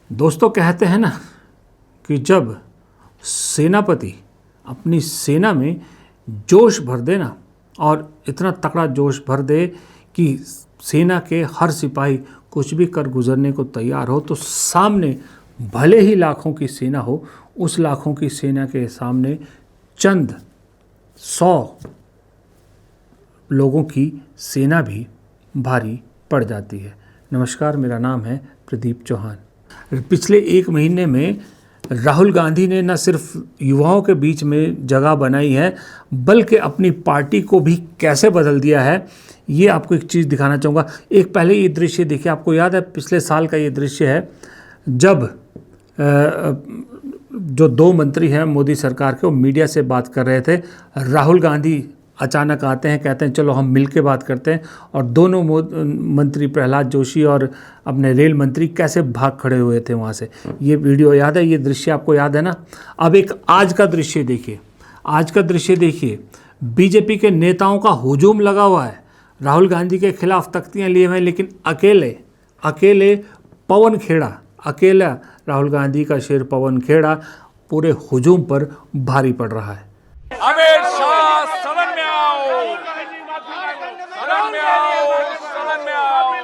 दोस्तों कहते हैं ना कि जब सेनापति अपनी सेना में जोश भर दे ना, और इतना तगड़ा जोश भर दे कि सेना के हर सिपाही कुछ भी कर गुजरने को तैयार हो, तो सामने भले ही लाखों की सेना हो, उस लाखों की सेना के सामने चंद 100 लोगों की सेना भी भारी पड़ जाती है। नमस्कार, मेरा नाम है प्रदीप चौहान। पिछले एक महीने में राहुल गांधी ने न सिर्फ युवाओं के बीच में जगह बनाई है, बल्कि अपनी पार्टी को भी कैसे बदल दिया है, ये आपको एक चीज़ दिखाना चाहूँगा। एक पहले ये दृश्य देखिए, आपको याद है पिछले साल का ये दृश्य है जब जो 2 मंत्री हैं मोदी सरकार के, वो मीडिया से बात कर रहे थे। राहुल गांधी अचानक आते हैं, कहते हैं चलो हम मिल के बात करते हैं, और दोनों मंत्री प्रहलाद जोशी और अपने रेल मंत्री कैसे भाग खड़े हुए थे वहाँ से। ये वीडियो याद है, ये दृश्य आपको याद है ना। अब एक आज का दृश्य देखिए, आज का दृश्य देखिए। बीजेपी के नेताओं का हुजूम लगा हुआ है, राहुल गांधी के खिलाफ तख्तियाँ लिए हुए हैं, लेकिन अकेले पवन खेड़ा, अकेला राहुल गांधी का शेर पवन खेड़ा पूरे हुजूम पर भारी पड़ रहा है। अमित शाह सदन में आओ, सदन में आओ, सदन में आओ।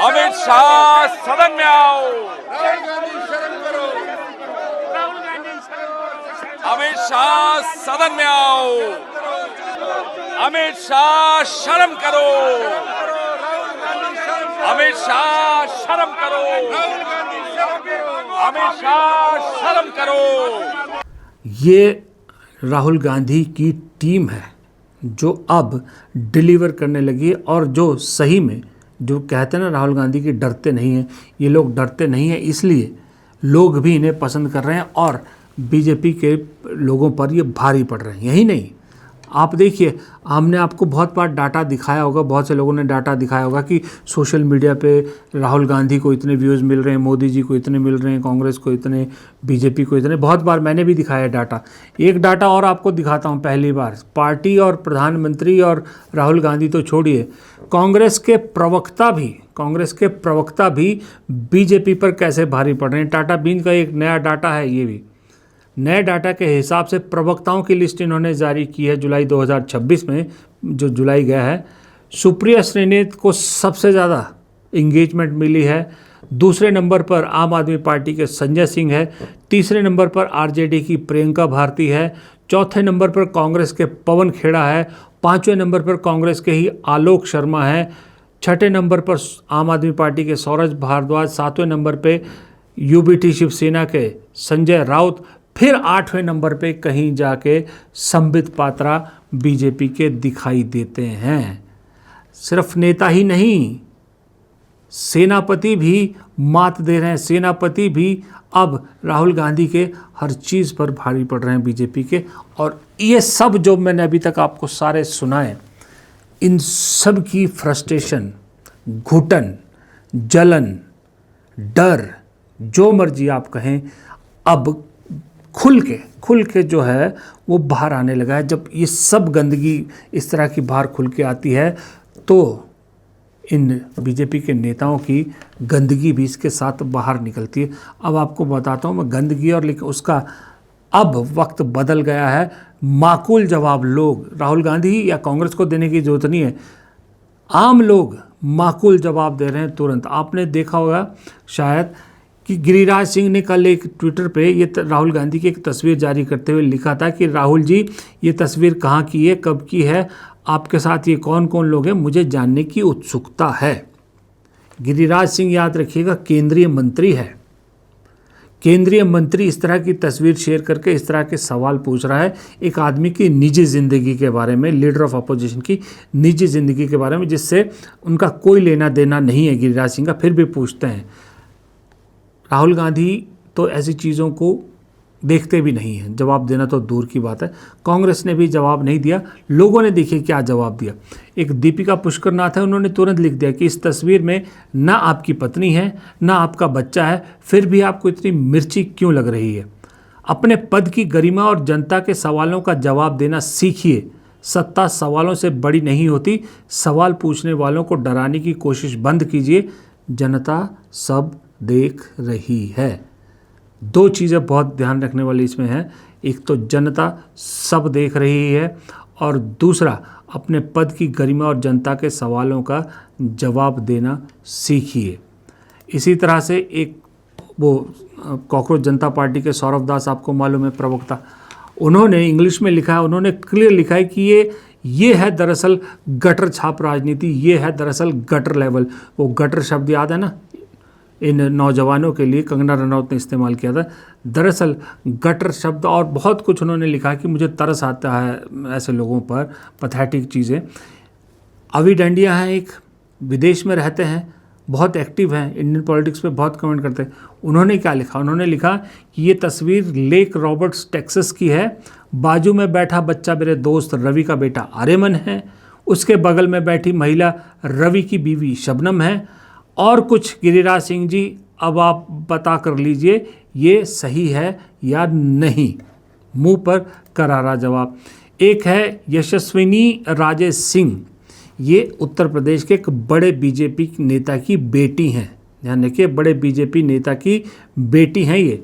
अमित शाह सदन में आओ, अमित शाह सदन में आओ। अमित शाह शर्म करो, अमित शाह शर्म करो, अमित शाह शर्म करो। ये राहुल गांधी की टीम है जो अब डिलीवर करने लगी है, और जो सही में जो कहते हैं ना राहुल गांधी की डरते नहीं हैं, ये लोग डरते नहीं हैं, इसलिए लोग भी इन्हें पसंद कर रहे हैं और बीजेपी के लोगों पर ये भारी पड़ रहे हैं। यही नहीं, आप देखिए, हमने आपको बहुत बार डाटा दिखाया होगा, बहुत से लोगों ने डाटा दिखाया होगा कि सोशल मीडिया पे राहुल गांधी को इतने व्यूज़ मिल रहे हैं, मोदी जी को इतने मिल रहे हैं, कांग्रेस को इतने, बीजेपी को इतने। बहुत बार मैंने भी दिखाया डाटा। एक डाटा और आपको दिखाता हूँ। पहली बार पार्टी और प्रधानमंत्री और राहुल गांधी तो छोड़िए, कांग्रेस के प्रवक्ता भी बीजेपी पर कैसे भारी पड़ रहे हैं। टाटा बीन का एक नया डाटा है, ये भी नए डाटा के हिसाब से प्रवक्ताओं की लिस्ट इन्होंने जारी की है जुलाई 2026 में, जो जुलाई गया है। सुप्रिया श्रीनेत को सबसे ज़्यादा इंगेजमेंट मिली है। दूसरे नंबर पर आम आदमी पार्टी के संजय सिंह है। तीसरे नंबर पर आरजेडी की प्रियंका भारती है। चौथे नंबर पर कांग्रेस के पवन खेड़ा है। 5वें नंबर पर कांग्रेस के ही आलोक शर्मा है। 6ठे नंबर पर आम आदमी पार्टी के सौरभ भारद्वाज। 7वें नंबर पर यूबीटी शिवसेना के संजय राउत। फिर 8वें नंबर पे कहीं जाके संबित पात्रा बीजेपी के दिखाई देते हैं। सिर्फ नेता ही नहीं, सेनापति भी मात दे रहे हैं। सेनापति भी अब राहुल गांधी के हर चीज़ पर भारी पड़ रहे हैं बीजेपी के। और ये सब जो मैंने अभी तक आपको सारे सुनाए, इन सब की फ्रस्ट्रेशन, घुटन, जलन, डर, जो मर्जी आप कहें, अब खुल के जो है वो बाहर आने लगा है। जब ये सब गंदगी इस तरह की बाहर खुल के आती है, तो इन बीजेपी के नेताओं की गंदगी भी इसके साथ बाहर निकलती है। अब आपको बताता हूँ मैं गंदगी, और लेकिन उसका अब वक्त बदल गया है। माकूल जवाब लोग, राहुल गांधी या कांग्रेस को देने की जरूरत नहीं है, आम लोग माकूल जवाब दे रहे हैं तुरंत। आपने देखा होगा शायद कि गिरिराज सिंह ने कल एक ट्विटर पे ये राहुल गांधी की एक तस्वीर जारी करते हुए लिखा था कि राहुल जी, ये तस्वीर कहाँ की है, कब की है, आपके साथ ये कौन कौन लोग हैं, मुझे जानने की उत्सुकता है। गिरिराज सिंह, याद रखिएगा, केंद्रीय मंत्री है। केंद्रीय मंत्री इस तरह की तस्वीर शेयर करके इस तरह के सवाल पूछ रहा है एक आदमी की निजी ज़िंदगी के बारे में, लीडर ऑफ अपोजिशन की निजी ज़िंदगी के बारे में, जिससे उनका कोई लेना देना नहीं है गिरिराज सिंह का, फिर भी पूछते हैं। राहुल गांधी तो ऐसी चीज़ों को देखते भी नहीं हैं, जवाब देना तो दूर की बात है। कांग्रेस ने भी जवाब नहीं दिया। लोगों ने देखिए क्या जवाब दिया। एक दीपिका पुष्करनाथ है, उन्होंने तुरंत लिख दिया कि इस तस्वीर में ना आपकी पत्नी है, ना आपका बच्चा है, फिर भी आपको इतनी मिर्ची क्यों लग रही है। अपने पद की गरिमा और जनता के सवालों का जवाब देना सीखिए। सत्ता सवालों से बड़ी नहीं होती। सवाल पूछने वालों को डराने की कोशिश बंद कीजिए। जनता सब देख रही है। दो चीज़ें बहुत ध्यान रखने वाली इसमें है, एक तो जनता सब देख रही है और दूसरा अपने पद की गरिमा और जनता के सवालों का जवाब देना सीखिए। इसी तरह से एक वो कॉकरोच जनता पार्टी के सौरभ दास, आपको मालूम है, प्रवक्ता, उन्होंने इंग्लिश में लिखा है, उन्होंने क्लियर लिखा है कि ये है दरअसल गटर छाप राजनीति, ये है दरअसल गटर लेवल। वो गटर शब्द याद है ना, इन नौजवानों के लिए कंगना रनौत ने इस्तेमाल किया था। दरअसल गटर शब्द और बहुत कुछ उन्होंने लिखा कि मुझे तरस आता है ऐसे लोगों पर, पैथेटिक चीज़ें। अभी डंडिया हैं, एक विदेश में रहते हैं, बहुत एक्टिव हैं, इंडियन पॉलिटिक्स पे बहुत कमेंट करते हैं। उन्होंने क्या लिखा, उन्होंने लिखा कि ये तस्वीर लेक रॉबर्ट्स टेक्सास की है, बाजू में बैठा बच्चा मेरे दोस्त रवि का बेटा आर्यमन है, उसके बगल में बैठी महिला रवि की बीवी शबनम है, और कुछ गिरिराज सिंह जी अब आप पता कर लीजिए ये सही है या नहीं। मुंह पर करारा जवाब। एक है यशस्विनी राजे सिंह, ये उत्तर प्रदेश के एक बड़े बीजेपी नेता की बेटी हैं, ध्यान रखिए, बड़े बीजेपी नेता की बेटी हैं ये।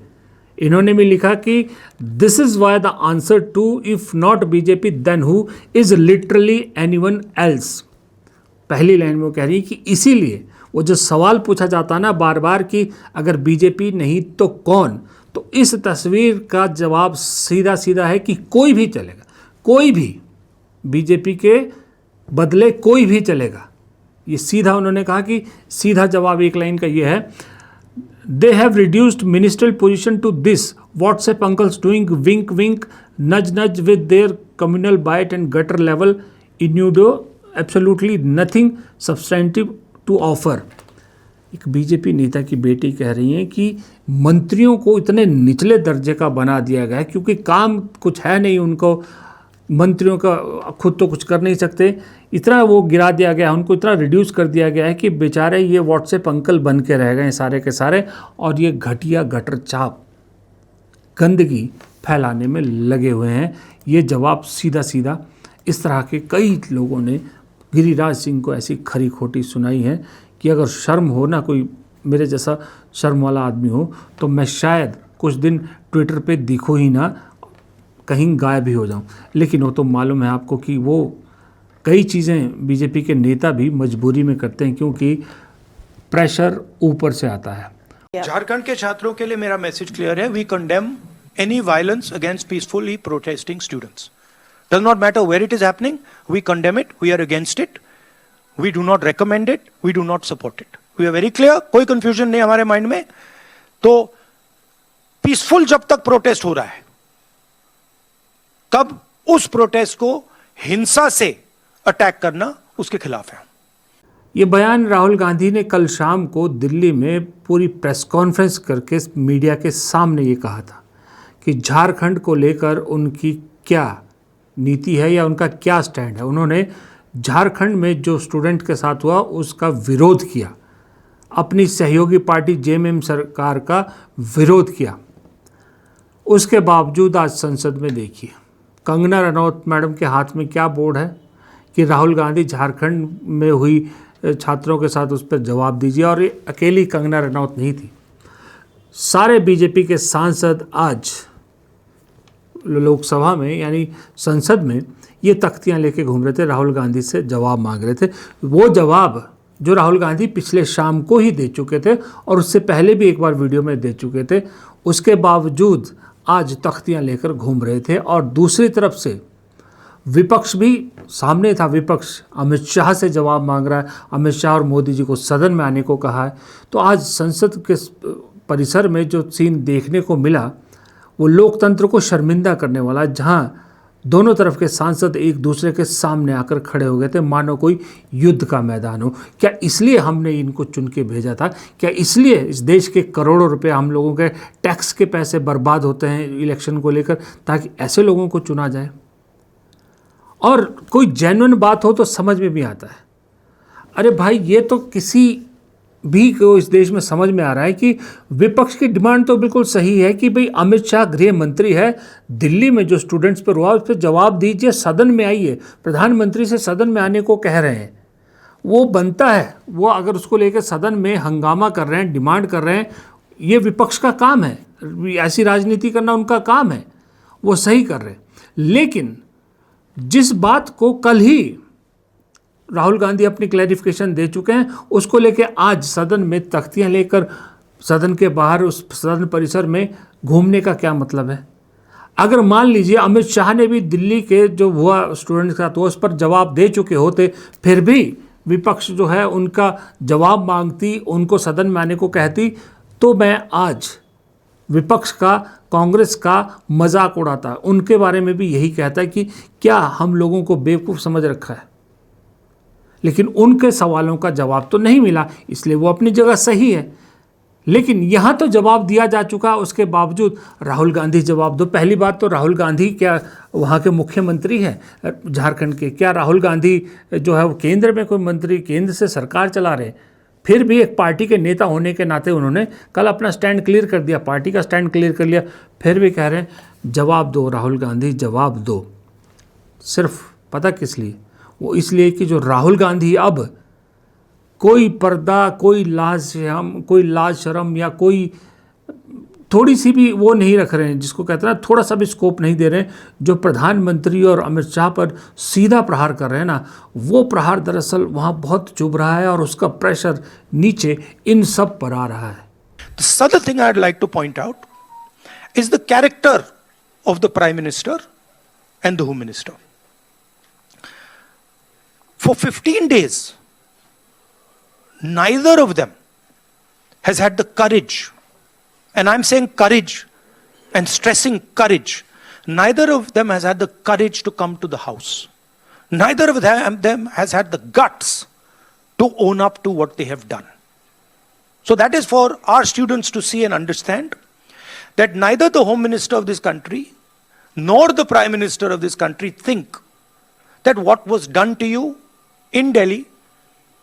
इन्होंने भी लिखा कि this is why the answer to if not BJP then who is literally anyone else. पहली लाइन में वो कह रही है कि इसीलिए वो जो सवाल पूछा जाता है ना बार बार कि अगर बीजेपी नहीं तो कौन, तो इस तस्वीर का जवाब सीधा सीधा है कि कोई भी चलेगा, कोई भी, बीजेपी के बदले कोई भी चलेगा। ये सीधा उन्होंने कहा कि सीधा जवाब एक लाइन का ये है, they have reduced ministerial position to this, WhatsApp uncles doing wink wink nudge nudge with their communal bite and gutter level innuendo absolutely nothing substantive to offer. एक बीजेपी नेता की बेटी कह रही हैं कि मंत्रियों को इतने निचले दर्जे का बना दिया गया है क्योंकि काम कुछ है नहीं उनको, मंत्रियों का खुद तो कुछ कर नहीं सकते, इतना वो गिरा दिया गया, उनको इतना रिड्यूस कर दिया गया है कि बेचारे ये व्हाट्सएप अंकल बन के रह गए सारे के सारे, और ये घटिया गटर छाप गंदगी फैलाने में लगे हुए हैं। ये जवाब सीधा सीधा इस तरह के कई लोगों ने गिरिराज सिंह को ऐसी खरी खोटी सुनाई है कि अगर शर्म हो ना, कोई मेरे जैसा शर्म वाला आदमी हो, तो मैं शायद कुछ दिन ट्विटर पे दिखूं ही ना, कहीं गायब ही हो जाऊं। लेकिन वो तो मालूम है आपको कि वो कई चीज़ें बीजेपी के नेता भी मजबूरी में करते हैं क्योंकि प्रेशर ऊपर से आता है। झारखंड के छात्रों के लिए मेरा मैसेज क्लियर है, we condemn any violence against peacefully protesting students. Does not matter where it is happening, we condemn it, we are against it, we do not recommend it, we do not support it. We are very clear, कोई confusion नहीं हमारे mind में। तो peaceful जब तक protest हो रहा है, तब उस प्रोटेस्ट को हिंसा से अटैक करना उसके खिलाफ है। ये बयान राहुल गांधी ने कल शाम को दिल्ली में पूरी प्रेस कॉन्फ्रेंस करके मीडिया के सामने ये कहा था कि झारखंड को लेकर उनकी क्या नीति है या उनका क्या स्टैंड है। उन्होंने झारखंड में जो स्टूडेंट के साथ हुआ उसका विरोध किया, अपनी सहयोगी पार्टी जेएमएम सरकार का विरोध किया। उसके बावजूद आज संसद में देखिए कंगना रनौत मैडम के हाथ में क्या बोर्ड है कि राहुल गांधी झारखंड में हुई छात्रों के साथ उस पर जवाब दीजिए। और ये अकेली कंगना रनौत नहीं थी, सारे बीजेपी के सांसद आज लोकसभा में यानी संसद में ये तख्तियां लेके घूम रहे थे, राहुल गांधी से जवाब मांग रहे थे। वो जवाब जो राहुल गांधी पिछले शाम को ही दे चुके थे और उससे पहले भी एक बार वीडियो में दे चुके थे, उसके बावजूद आज तख्तियां लेकर घूम रहे थे। और दूसरी तरफ से विपक्ष भी सामने था, विपक्ष अमित शाह से जवाब मांग रहा है, अमित शाह और मोदी जी को सदन में आने को कहा है। तो आज संसद के परिसर में जो सीन देखने को मिला वो लोकतंत्र को शर्मिंदा करने वाला, जहां दोनों तरफ के सांसद एक दूसरे के सामने आकर खड़े हो गए थे मानो कोई युद्ध का मैदान हो। क्या इसलिए हमने इनको चुन के भेजा था? क्या इसलिए इस देश के करोड़ों रुपए हम लोगों के टैक्स के पैसे बर्बाद होते हैं इलेक्शन को लेकर ताकि ऐसे लोगों को चुना जाए? और कोई जेन्युइन बात हो तो समझ में भी आता है। अरे भाई, ये तो किसी भी को इस देश में समझ में आ रहा है कि विपक्ष की डिमांड तो बिल्कुल सही है कि भाई अमित शाह गृह मंत्री है, दिल्ली में जो स्टूडेंट्स पर हुआ उस पर जवाब दीजिए, सदन में आइए, प्रधानमंत्री से सदन में आने को कह रहे हैं। वो बनता है, वो अगर उसको लेकर सदन में हंगामा कर रहे हैं, डिमांड कर रहे हैं, ये विपक्ष का काम है, ऐसी राजनीति करना उनका काम है, वो सही कर रहे हैं। लेकिन जिस बात को कल ही राहुल गांधी अपनी क्लैरिफिकेशन दे चुके हैं, उसको लेके आज सदन में तख्तियां लेकर सदन के बाहर उस सदन परिसर में घूमने का क्या मतलब है? अगर मान लीजिए अमित शाह ने भी दिल्ली के जो हुआ स्टूडेंट्स का तो उस पर जवाब दे चुके होते, फिर भी विपक्ष जो है उनका जवाब मांगती, उनको सदन में आने को कहती, तो मैं आज विपक्ष का, कांग्रेस का मजाक उड़ाता, उनके बारे में भी यही कहता है कि क्या हम लोगों को बेवकूफ़ समझ रखा है। लेकिन उनके सवालों का जवाब तो नहीं मिला, इसलिए वो अपनी जगह सही है। लेकिन यहाँ तो जवाब दिया जा चुका, उसके बावजूद राहुल गांधी जवाब दो। पहली बात तो राहुल गांधी क्या वहाँ के मुख्यमंत्री हैं झारखंड के? क्या राहुल गांधी जो है वो केंद्र में कोई मंत्री, केंद्र से सरकार चला रहे? फिर भी एक पार्टी के नेता होने के नाते उन्होंने कल अपना स्टैंड क्लियर कर दिया, पार्टी का स्टैंड क्लियर कर लिया। फिर भी कह रहे हैं जवाब दो राहुल गांधी, जवाब दो। सिर्फ पता किस लिए? वो इसलिए कि जो राहुल गांधी अब कोई पर्दा, कोई लाज शर्म या कोई थोड़ी सी भी वो नहीं रख रहे हैं, जिसको कहते हैं ना, थोड़ा सा भी स्कोप नहीं दे रहे हैं। जो प्रधानमंत्री और अमित शाह पर सीधा प्रहार कर रहे हैं ना, वो प्रहार दरअसल वहाँ बहुत चुभ रहा है और उसका प्रेशर नीचे इन सब पर आ रहा है। The other thing I'd like to point out is the character of the Prime Minister and the Home Minister. For 15 days, neither of them has had the courage, and I'm saying courage and stressing courage, neither of them has had the courage to come to the house. Neither of them has had the guts to own up to what they have done. So that is for our students to see and understand that neither the Home Minister of this country nor the Prime Minister of this country think that what was done to you in Delhi,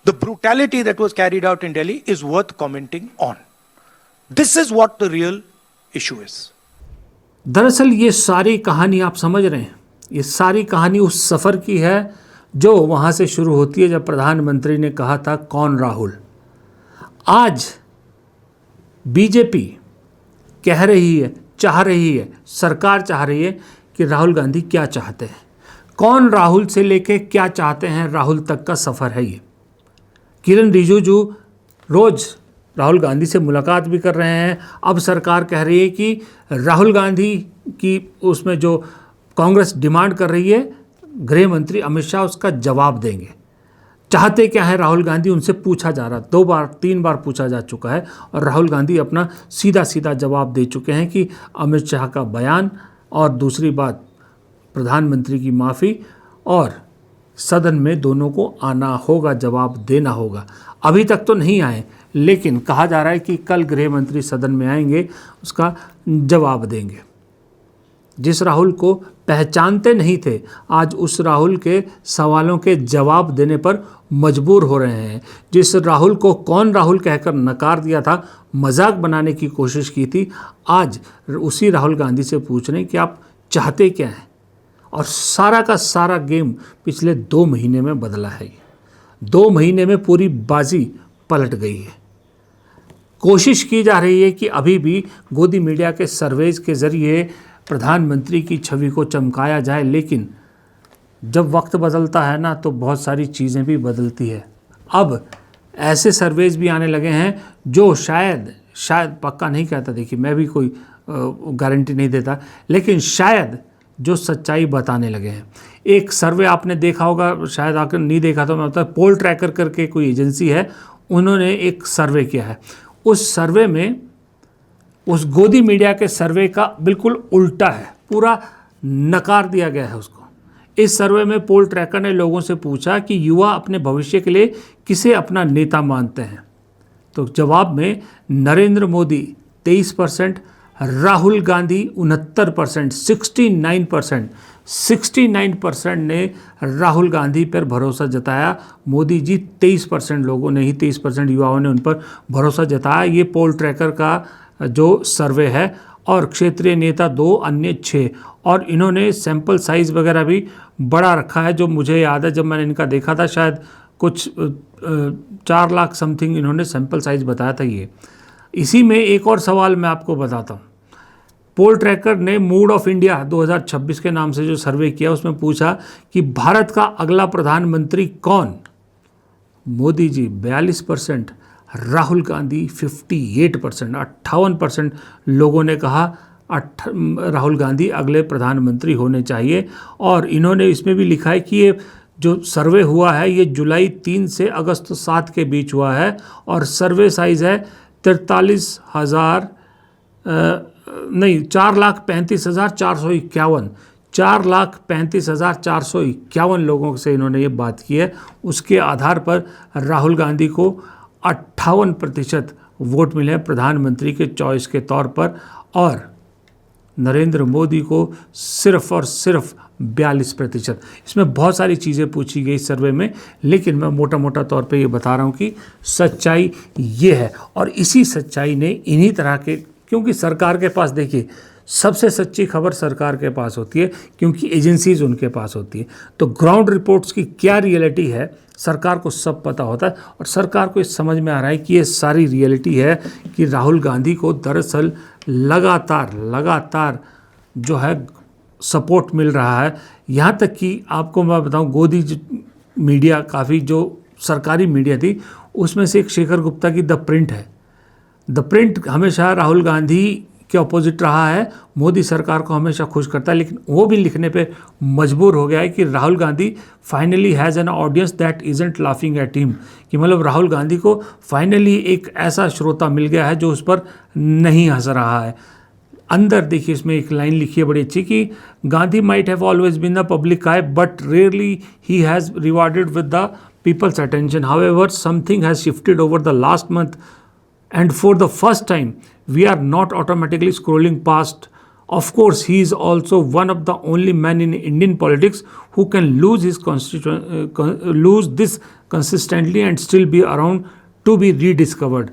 the brutality that was carried out in Delhi, is worth commenting on. This is what the real issue is. दरअसल ये सारी कहानी आप समझ रहे हैं, ये सारी कहानी उस सफ़र की है जो वहाँ से शुरू होती है जब प्रधानमंत्री ने कहा था कौन राहुल। आज बीजेपी कह रही है, चाह रही है, सरकार चाह रही है कि राहुल गांधी क्या चाहते हैं, कौन राहुल से लेके क्या चाहते हैं, राहुल तक का सफ़र है ये। किरण रिजिजू रोज़ राहुल गांधी से मुलाकात भी कर रहे हैं। अब सरकार कह रही है कि राहुल गांधी की उसमें जो कांग्रेस डिमांड कर रही है, गृह मंत्री अमित शाह उसका जवाब देंगे। चाहते क्या है राहुल गांधी, उनसे पूछा जा रहा, 2 बार 3 बार पूछा जा चुका है और राहुल गांधी अपना सीधा सीधा जवाब दे चुके हैं कि अमित शाह का बयान और दूसरी बात प्रधानमंत्री की माफ़ी और सदन में दोनों को आना होगा, जवाब देना होगा। अभी तक तो नहीं आए, लेकिन कहा जा रहा है कि कल गृह मंत्री सदन में आएंगे, उसका जवाब देंगे। जिस राहुल को पहचानते नहीं थे, आज उस राहुल के सवालों के जवाब देने पर मजबूर हो रहे हैं। जिस राहुल को कौन राहुल कहकर नकार दिया था, मजाक बनाने की कोशिश की थी, आज उसी राहुल गांधी से पूछ रहे हैं कि आप चाहते क्या हैं। और सारा का सारा गेम पिछले 2 महीने में बदला है। 2 महीने में पूरी बाजी पलट गई है। कोशिश की जा रही है कि अभी भी गोदी मीडिया के सर्वेज के ज़रिए प्रधानमंत्री की छवि को चमकाया जाए, लेकिन जब वक्त बदलता है ना तो बहुत सारी चीज़ें भी बदलती है। अब ऐसे सर्वेज भी आने लगे हैं जो शायद पक्का नहीं कहता, देखिए मैं भी कोई गारंटी नहीं देता, लेकिन शायद जो सच्चाई बताने लगे हैं। एक सर्वे आपने देखा होगा, शायद आकर नहीं देखा तो मैं बता, पोल ट्रैकर करके कोई एजेंसी है, उन्होंने एक सर्वे किया है। उस सर्वे में उस गोदी मीडिया के सर्वे का बिल्कुल उल्टा है, पूरा नकार दिया गया है उसको। इस सर्वे में पोल ट्रैकर ने लोगों से पूछा कि युवा अपने भविष्य के लिए किसे अपना नेता मानते हैं, तो जवाब में नरेंद्र मोदी 23%, राहुल गांधी 69%, 69% ने राहुल गांधी पर भरोसा जताया। मोदी जी 23% लोगों ने ही, 23% युवाओं ने उन पर भरोसा जताया। ये पोल ट्रैकर का जो सर्वे है, और क्षेत्रीय नेता 2, अन्य 6, और इन्होंने सैंपल साइज़ वगैरह भी बड़ा रखा है। जो मुझे याद है जब मैंने इनका देखा था, शायद कुछ 4 लाख समथिंग इन्होंने सैंपल साइज बताया था ये। इसी में एक और सवाल मैं आपको बताता हूँ। पोल ट्रैकर ने मूड ऑफ इंडिया 2026 के नाम से जो सर्वे किया उसमें पूछा कि भारत का अगला प्रधानमंत्री कौन? मोदी जी 42%, राहुल गांधी 58%, 58% लोगों ने कहा राहुल गांधी अगले प्रधानमंत्री होने चाहिए। और इन्होंने इसमें भी लिखा है कि ये जो सर्वे हुआ है ये जुलाई 3 से अगस्त 7 के बीच हुआ है और सर्वे साइज है 4,35,451 4,35,451 लोगों से इन्होंने ये बात की है। उसके आधार पर राहुल गांधी को 58% वोट मिले हैं प्रधानमंत्री के चॉइस के तौर पर और नरेंद्र मोदी को सिर्फ और सिर्फ 42%। इसमें बहुत सारी चीज़ें पूछी गई सर्वे में, लेकिन मैं मोटा मोटा तौर पे ये बता रहा हूँ कि सच्चाई ये है। और इसी सच्चाई ने इन्हीं तरह के, क्योंकि सरकार के पास देखिए सबसे सच्ची खबर सरकार के पास होती है क्योंकि एजेंसीज उनके पास होती है, तो ग्राउंड रिपोर्ट्स की क्या रियलिटी है सरकार को सब पता होता है। और सरकार को इस समझ में आ रहा है कि ये सारी रियलिटी है कि राहुल गांधी को दरअसल लगातार जो है सपोर्ट मिल रहा है। यहाँ तक कि आपको मैं बताऊँ, गोदी मीडिया काफ़ी जो सरकारी मीडिया थी उसमें से एक शेखर गुप्ता की द प्रिंट है। द प्रिंट हमेशा राहुल गांधी के अपोजिट रहा है, मोदी सरकार को हमेशा खुश करता है, लेकिन वो भी लिखने पे मजबूर हो गया है कि Rahul Gandhi finally has an audience that isn't laughing at him, कि मतलब राहुल गांधी को फाइनली एक ऐसा श्रोता मिल गया है जो उस पर नहीं हंस रहा है। अंदर देखिए इसमें एक लाइन लिखी है बड़ी अच्छी कि Gandhi might have always been the public eye but rarely he has rewarded with the people's attention, however something has shifted over the last month and for the first time we are not automatically scrolling past. Of course he is also one of the only men in Indian politics who can lose his lose this consistently and still be around to be rediscovered.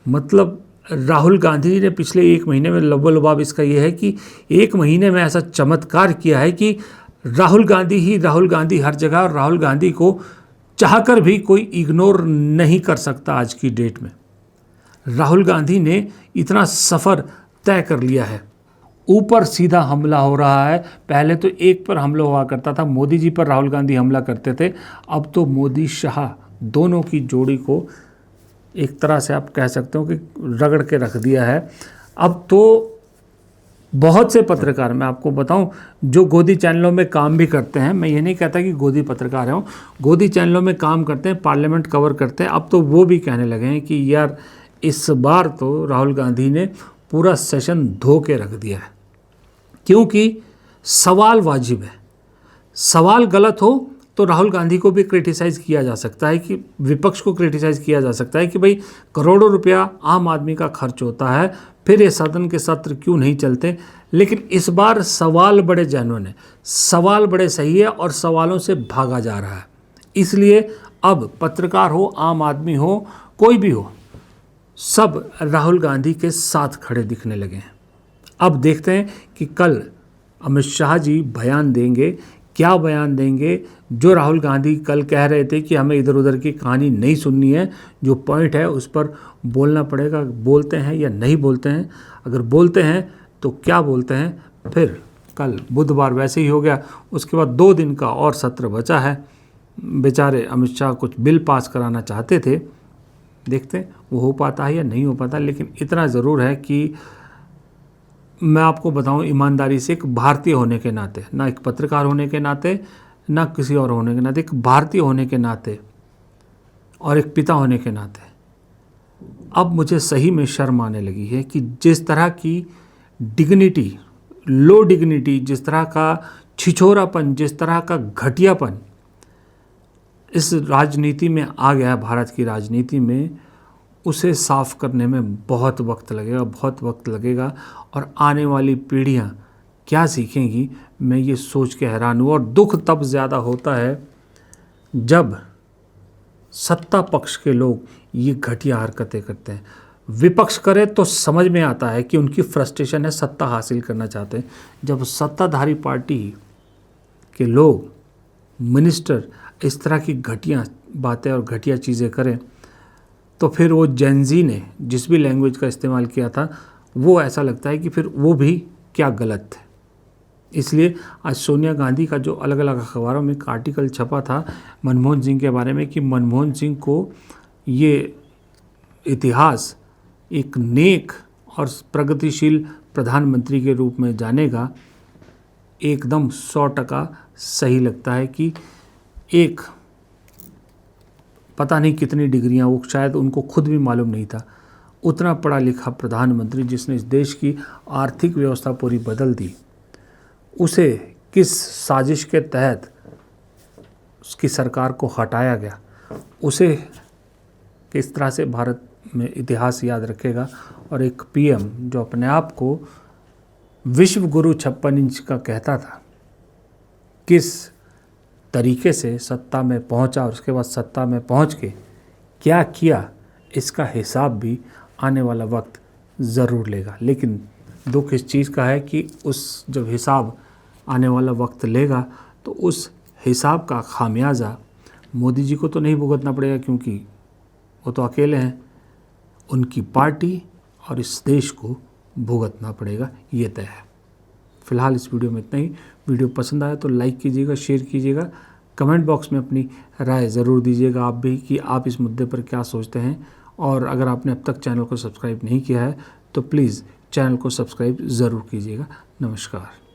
मतलब राहुल गांधी ने पिछले 1 महीने में लबोलबाब इसका यह है कि 1 महीने में ऐसा चमत्कार किया है कि राहुल गांधी हर जगह, और राहुल गांधी को चाहकर भी कोई इग्नोर नहीं कर सकता। आज की डेट में राहुल गांधी ने इतना सफ़र तय कर लिया है। ऊपर सीधा हमला हो रहा है। पहले तो एक पर हमला हुआ करता था, मोदी जी पर राहुल गांधी हमला करते थे, अब तो मोदी शाह दोनों की जोड़ी को एक तरह से आप कह सकते हो कि रगड़ के रख दिया है। अब तो बहुत से पत्रकार, मैं आपको बताऊं, जो गोदी चैनलों में काम भी करते हैं, मैं ये नहीं कहता कि गोदी पत्रकार हैं, गोदी चैनलों में काम करते हैं, पार्लियामेंट कवर करते हैं, अब तो वो भी कहने लगे हैं कि यार इस बार तो राहुल गांधी ने पूरा सेशन धो के रख दिया है, क्योंकि सवाल वाजिब है। सवाल गलत हो तो राहुल गांधी को भी क्रिटिसाइज़ किया जा सकता है, कि विपक्ष को क्रिटिसाइज़ किया जा सकता है कि भाई करोड़ों रुपया आम आदमी का खर्च होता है, फिर ये सदन के सत्र क्यों नहीं चलते। लेकिन इस बार सवाल बड़े जेन्युइन है, सवाल बड़े सही है और सवालों से भागा जा रहा है। इसलिए अब पत्रकार हो, आम आदमी हो, कोई भी हो, सब राहुल गांधी के साथ खड़े दिखने लगे हैं। अब देखते हैं कि कल अमित शाह जी बयान देंगे, क्या बयान देंगे। जो राहुल गांधी कल कह रहे थे कि हमें इधर उधर की कहानी नहीं सुननी है, जो पॉइंट है उस पर बोलना पड़ेगा, बोलते हैं या नहीं बोलते हैं। अगर बोलते हैं तो क्या बोलते हैं। फिर कल बुधवार वैसे ही हो गया, उसके बाद 2 दिन का और सत्र बचा है। बेचारे अमित शाह कुछ बिल पास कराना चाहते थे, देखते हैं वो हो पाता है या नहीं हो पाता। लेकिन इतना ज़रूर है कि मैं आपको बताऊं ईमानदारी से, एक भारतीय होने के नाते, ना एक पत्रकार होने के नाते, ना किसी और होने के नाते, एक भारतीय होने के नाते और एक पिता होने के नाते, अब मुझे सही में शर्म आने लगी है कि जिस तरह की डिग्निटी, लो डिग्निटी, जिस तरह का छिछोरापन, जिस तरह का घटियापन इस राजनीति में आ गया है, भारत की राजनीति में, उसे साफ करने में बहुत वक्त लगेगा। और आने वाली पीढ़ियां क्या सीखेंगी, मैं ये सोच के हैरान हूँ। और दुख तब ज़्यादा होता है जब सत्ता पक्ष के लोग ये घटिया हरकतें करते हैं। विपक्ष करे तो समझ में आता है कि उनकी फ्रस्ट्रेशन है, सत्ता हासिल करना चाहते हैं। जब सत्ताधारी पार्टी के लोग, मिनिस्टर इस तरह की घटिया बातें और घटिया चीज़ें करें तो फिर वो जेनजी ने जिस भी लैंग्वेज का इस्तेमाल किया था वो ऐसा लगता है कि फिर वो भी क्या गलत है। इसलिए आज सोनिया गांधी का जो अलग अलग अखबारों में एक आर्टिकल छपा था मनमोहन सिंह के बारे में कि मनमोहन सिंह को ये इतिहास एक नेक और प्रगतिशील प्रधानमंत्री के रूप में जानेगा, एकदम 100% सही लगता है कि एक पता नहीं कितनी डिग्रियां, वो शायद उनको खुद भी मालूम नहीं था, उतना पढ़ा लिखा प्रधानमंत्री जिसने इस देश की आर्थिक व्यवस्था पूरी बदल दी, उसे किस साजिश के तहत उसकी सरकार को हटाया गया, उसे किस तरह से भारत में इतिहास याद रखेगा। और एक पीएम जो अपने आप को विश्व गुरु 56 इंच का कहता था, किस तरीके से सत्ता में पहुंचा और उसके बाद सत्ता में पहुंच के क्या किया, इसका हिसाब भी आने वाला वक्त ज़रूर लेगा। लेकिन दुख इस चीज़ का है कि उस जब हिसाब आने वाला वक्त लेगा तो उस हिसाब का खामियाजा मोदी जी को तो नहीं भुगतना पड़ेगा, क्योंकि वो तो अकेले हैं, उनकी पार्टी और इस देश को भुगतना पड़ेगा, ये तय है। फिलहाल इस वीडियो में इतना ही। वीडियो पसंद आया तो लाइक कीजिएगा, शेयर कीजिएगा, कमेंट बॉक्स में अपनी राय ज़रूर दीजिएगा आप भी कि आप इस मुद्दे पर क्या सोचते हैं। और अगर आपने अब तक चैनल को सब्सक्राइब नहीं किया है तो प्लीज़ चैनल को सब्सक्राइब ज़रूर कीजिएगा। नमस्कार।